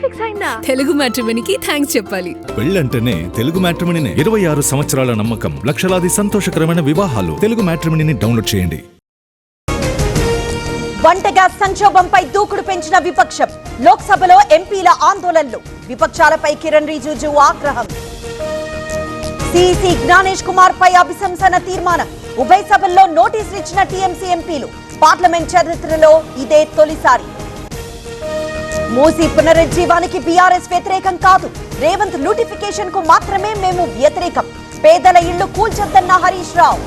Fix అయిందా? Telugu మ్యాట్రిమోనీకి thanks చెప్పాలి. పెళ్ళంటేనే తెలుగు మ్యాట్రిమోనీనే. 26 సంవత్సరాల నమ్మకం, లక్షలాది సంతోషకరమైన వివాహాలు. తెలుగు మ్యాట్రిమోనీని డౌన్లోడ్ చేయండి. వంట గ్యాస్ సంక్షోభంపై దూకుడు పెంచిన విపక్షం. లోక్సభలో ఎంపీల ఆందోళనలు. విపక్షాలపై కిరణ్ రిజిజు ఆగ్రహం. సిఇసి జ్ఞానేష్ కుమార్ పై అభిశంసన తీర్మానం. ఉభయ సభల్లో నోటీసులు ఇచ్చిన టీఎంసీ ఎంపీలు. పార్లమెంట్ చరిత్రలో ఇదే తొలిసారి. మూసీ పునరుజ్జీవానికి బీఆర్ఎస్ వ్యతిరేకం కాదు. రేవంత్ నోటిఫికేషన్ కు మాత్రమే మేము వ్యతిరేకం. పేదల ఇళ్లు కూల్చొద్దన్న హరీష్ రావు.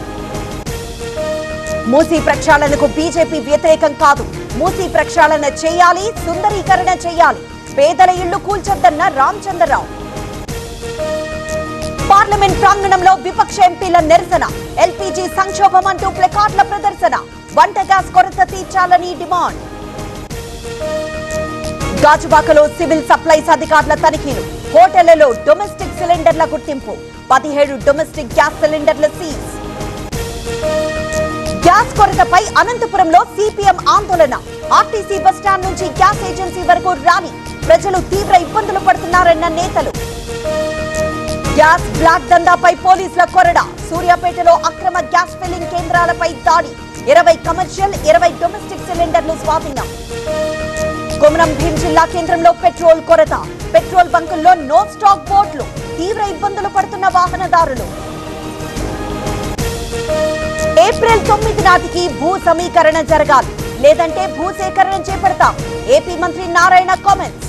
మూసీ ప్రక్షాళనకు బీజేపీ వ్యతిరేకం కాదు. మూసీ ప్రక్షాళన చేయాలి, సుందరీకరణ చేయాలి. పేదల ఇళ్లు కూల్చొద్దన్న రామచంద్రరావు. పార్లమెంట్ ప్రాంగణంలో విపక్ష ఎంపీల నిరసన. ఎల్పీజీ సంక్షోభం అంటూ ప్లకార్డుల ప్రదర్శన. వంట గ్యాస్ కొరత తీర్చాలని డిమాండ్. గాజువాకలో సివిల్ సప్లైస్ అధికారుల తనిఖీలు. హోటళ్లలో డొమెస్టిక్ సిలిండర్ల గుర్తింపు. 17 డొమెస్టిక్ గ్యాస్ సిలిండర్ల సీజ్. గ్యాస్ కొరతపై అనంతపురంలో సిపిఎం ఆందోళన. ఆర్టీసీ బస్టాండ్ నుంచి గ్యాస్ ఏజెన్సీ వరకు ర్యాలీ. ప్రజలు తీవ్ర ఇబ్బందులు పడుతున్నారన్న నేతలు. గ్యాస్ బ్లాక్ దందాపై పోలీసుల కొరడా. సూర్యాపేటలో అక్రమ గ్యాస్ ఫిల్లింగ్ కేంద్రాలపై దాడి. 20 కమర్షియల్, 20 డొమెస్టిక్ సిలిండర్లు స్వాధీనం. కొమరం భీం జిల్లా కేంద్రంలో పెట్రోల్ కొరత. పెట్రోల్ బంకుల్లో నో స్టాక్ బోట్లు. తీవ్ర ఇబ్బందులు పడుతున్న వాహనదారులు. ఏప్రిల్ 9 నాటికి భూ సమీకరణ జరగాలి, లేదంటే భూసేకరణ చేపడతాం. ఏపీ మంత్రి నారాయణ కామెంట్స్.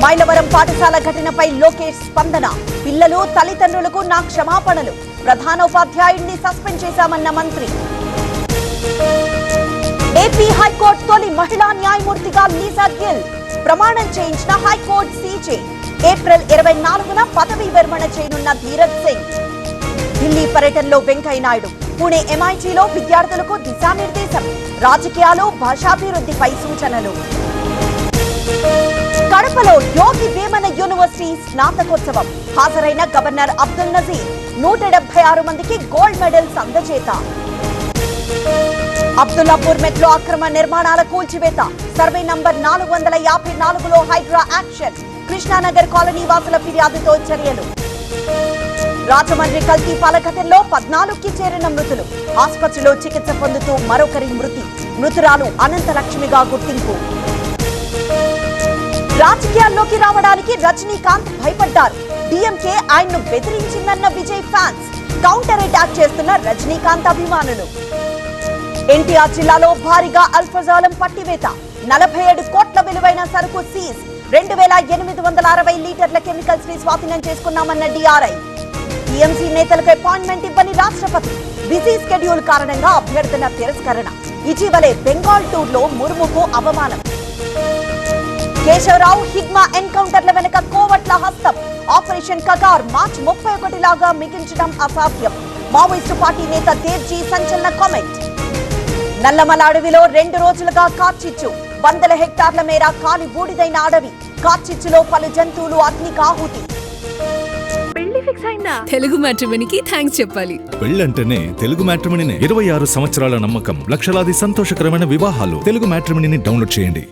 మైలవరం పాఠశాల ఘటనపై లోకేష్ స్పందన. పిల్లలు తల్లిదండ్రులకు నా క్షమాపణలు. ప్రధానోపాధ్యాయుడిని సస్పెండ్ చేశామన్న మంత్రి. ఏపీ హైకోర్టు తొలి మహిళా న్యాయమూర్తిగా లీజా గిల్ ప్రమాణం చేయించిన హైకోర్టు సీజే. ఏప్రిల్ 24న పదవీ విరమణ చేయనున్న ధీరజ్ సింగ్. ఢిల్లీ పర్యటనలో వెంకయ్యనాయుడు. పుణె ఎంఐటీలో విద్యార్థులకు దిశానిర్దేశం. రాజకీయాలు, భాషాభివృద్ధిపై సూచనలు. కడపలో యోగి వేమన యూనివర్సిటీ స్నాతకోత్సవం. హాజరైన గవర్నర్ అబ్దుల్ నజీర్. 176 మందికి గోల్డ్ మెడల్స్ అందజేత. అబ్దుల్లాపూర్ మెట్లో అక్రమ నిర్మాణాల కూల్చివేత. సర్వే నంబర్ 454లో హైడ్రా యాక్షన్. కృష్ణానగర్ కాలనీ వాసుల ఫిర్యాదుతో చర్యలు. రాజమండ్రి కల్తీ పాల ఘటనలో 14కి చేరిన మృతులు. ఆసుపత్రిలో చికిత్స పొందుతూ మరొకరి మృతి. మృతురాలు అనంతలక్ష్మిగా గుర్తింపు. రాజకీయాల్లోకి రావడానికి రజనీకాంత్ భయపడ్డారు. డీఎంకే ఆయన్ను బెదిరించిందన్న విజయ్ ఫ్యాన్స్. కౌంటర్ అటాక్ చేస్తున్న రజనీకాంత్ అభిమానులు. ఎన్టీఆర్ జిల్లాలో భారీగా అల్ఫజాలం పట్టివేత. 47 కోట్ల విలువైన సరుకు సీజ్. 2860 లీటర్ల కెమికల్స్ ని స్వాధీనం చేసుకున్నామన్న డిఆర్ఐ. టీఎంసీ నేతలకు అపాయింట్మెంట్ ఇవ్వని రాష్ట్రపతి. బిజీ స్కెడ్యూల్ కారణంగా అభ్యర్థన తిరస్కరణ. ఇటీవలే బెంగాల్ టూర్ లో ముర్ముకు అవమానం. కేశవరావు హిగ్మా ఎన్కౌంటర్ల వెనుక కోవట్ల హస్తం. ఆపరేషన్ కగార్ మార్చి 31 లాగా మిగిల్చడం అసాధ్యం. మావోయిస్టు పార్టీ నేత దేవ్జీ సంచలన కామెంట్. నల్లమల అడవిలో 2 రోజులుగా కార్చిచ్చు. 100 హెక్టార్ల మేర కాలి బూడిదైన అడవి. కార్చిచ్చులో పలు జంతువులు అగ్నికి ఆహుతి. పెళ్లి ఫిక్స్ అయిందా? తెలుగు మ్యాట్రిమోనీకి థ్యాంక్స్ చెప్పాలి. పెళ్ళంటేనే తెలుగు మ్యాట్రిమోనీనే. 26 సంవత్సరాల నమ్మకం, లక్షలాది సంతోషకరమైన వివాహాలు. తెలుగు మ్యాట్రిమోనీని డౌన్లోడ్ చేయండి.